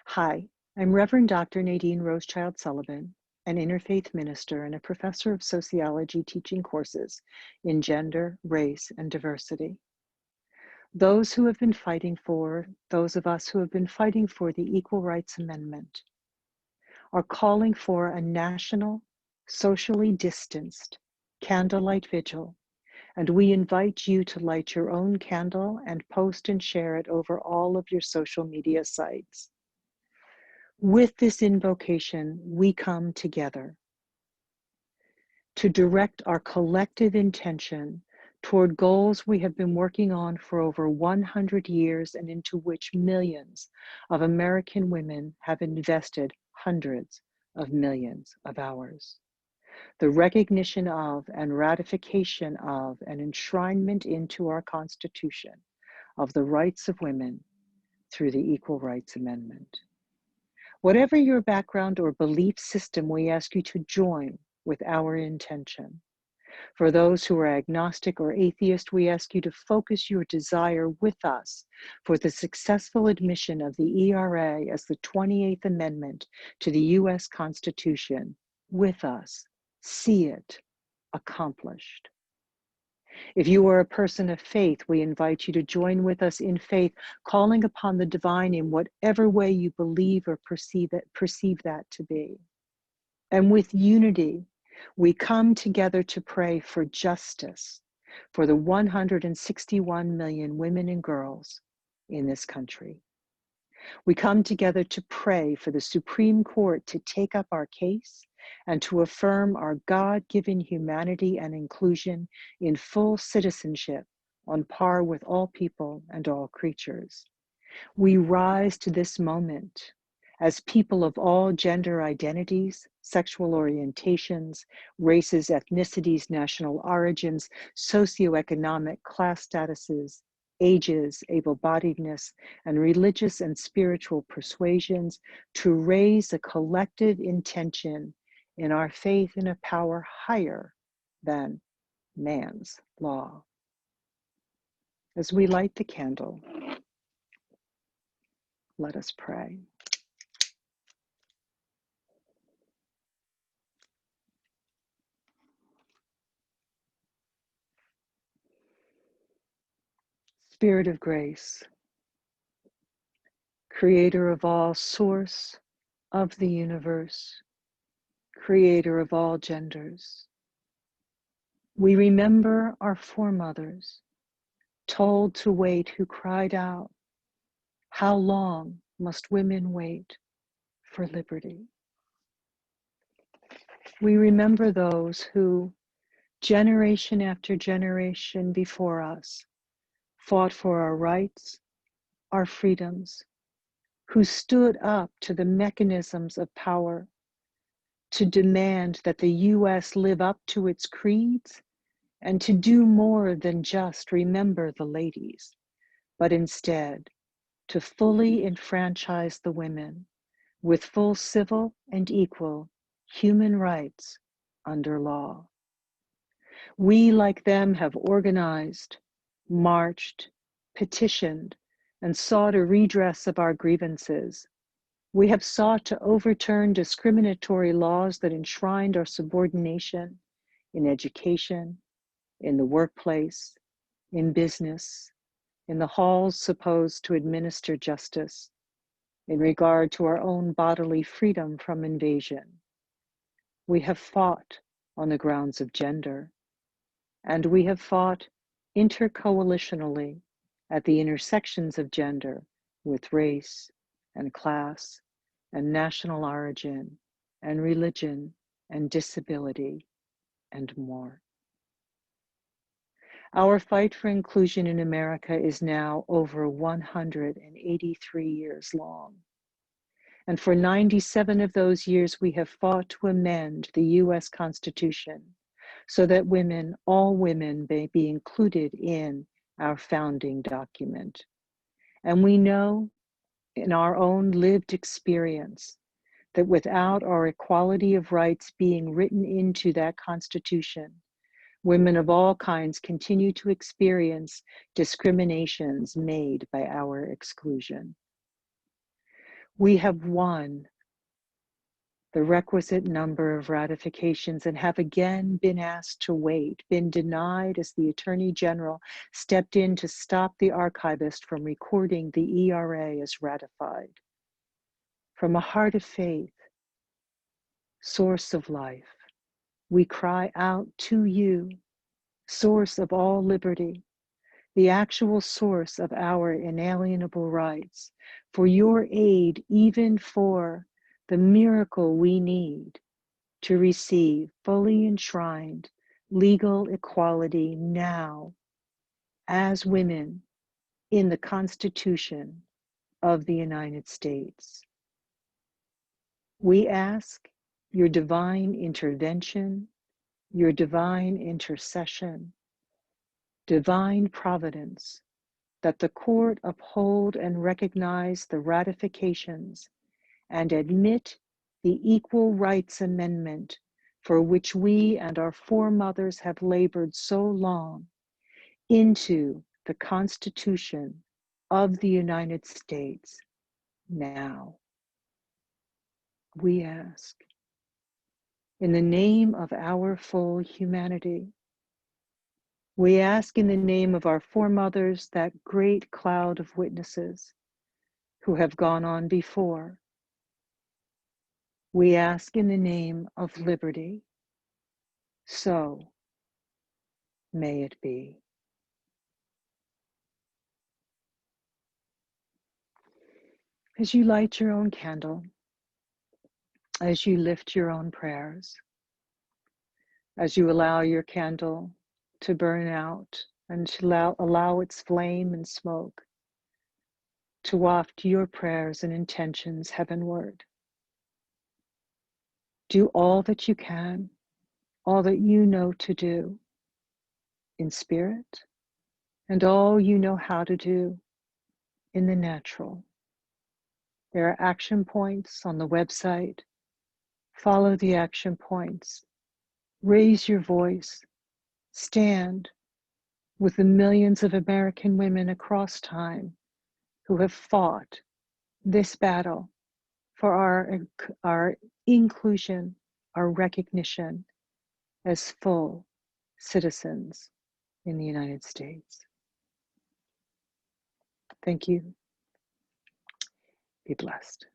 Hi, I'm Reverend Dr. Nadine Rosechild-Sullivan, an interfaith minister and a professor of sociology teaching courses in gender, race, and diversity. Those of us who have been fighting for the Equal Rights Amendment are calling for a national, socially distanced candlelight vigil, and we invite you to light your own candle and post and share it over all of your social media sites. With this invocation, we come together to direct our collective intention toward goals we have been working on for over 100 years and into which millions of American women have invested hundreds of millions of hours. The recognition of and ratification of and enshrinement into our Constitution of the rights of women through the Equal Rights Amendment. Whatever your background or belief system, we ask you to join with our intention. For those who are agnostic or atheist, we ask you to focus your desire with us for the successful admission of the ERA as the 28th Amendment to the U.S. Constitution. With us, see it accomplished. If you are a person of faith, we invite you to join with us in faith, calling upon the divine in whatever way you believe or perceive that to be. And with unity, we come together to pray for justice for the 161 million women and girls in this country. We come together to pray for the Supreme Court to take up our case and to affirm our God-given humanity and inclusion in full citizenship on par with all people and all creatures. We rise to this moment as people of all gender identities, sexual orientations, races, ethnicities, national origins, socioeconomic class statuses, ages, able-bodiedness, and religious and spiritual persuasions to raise a collective intention in our faith in a power higher than man's law. As we light the candle, let us pray. Spirit of grace, creator of all, source of the universe, creator of all genders, we remember our foremothers, told to wait, who cried out, "How long must women wait for liberty?" We remember those who, generation after generation before us, fought for our rights, our freedoms, who stood up to the mechanisms of power to demand that the U.S. live up to its creeds and to do more than just remember the ladies, but instead to fully enfranchise the women with full civil and equal human rights under law. We, like them, have organized, marched, petitioned, and sought a redress of our grievances. We have sought to overturn discriminatory laws that enshrined our subordination in education, in the workplace, in business, in the halls supposed to administer justice, in regard to our own bodily freedom from invasion. We have fought on the grounds of gender, and we have fought intercoalitionally at the intersections of gender with race and class and national origin and religion and disability and more. Our fight for inclusion in America is now over 183 years long. And for 97 of those years, we have fought to amend the US Constitution so that women, all women, may be included in our founding document. And we know in our own lived experience that without our equality of rights being written into that Constitution, women of all kinds continue to experience discriminations made by our exclusion. We have won the requisite number of ratifications and have again been asked to wait, been denied as the Attorney General stepped in to stop the archivist from recording the ERA as ratified. From a heart of faith, source of life, we cry out to you, source of all liberty, the actual source of our inalienable rights, for your aid, even for the miracle we need to receive fully enshrined legal equality now as women in the Constitution of the United States. We ask your divine intervention, your divine intercession, divine providence, that the court uphold and recognize the ratifications and admit the Equal Rights Amendment for which we and our foremothers have labored so long into the Constitution of the United States now. We ask, in the name of our full humanity, we ask in the name of our foremothers, that great cloud of witnesses who have gone on before. We ask in the name of liberty. So may it be. As you light your own candle, as you lift your own prayers, as you allow your candle to burn out and to allow its flame and smoke to waft your prayers and intentions heavenward. Do all that you can, all that you know to do in spirit, and all you know how to do in the natural. There are action points on the website. Follow the action points. Raise your voice. Stand with the millions of American women across time who have fought this battle for our inclusion, our recognition as full citizens in the United States. Thank you. Be blessed.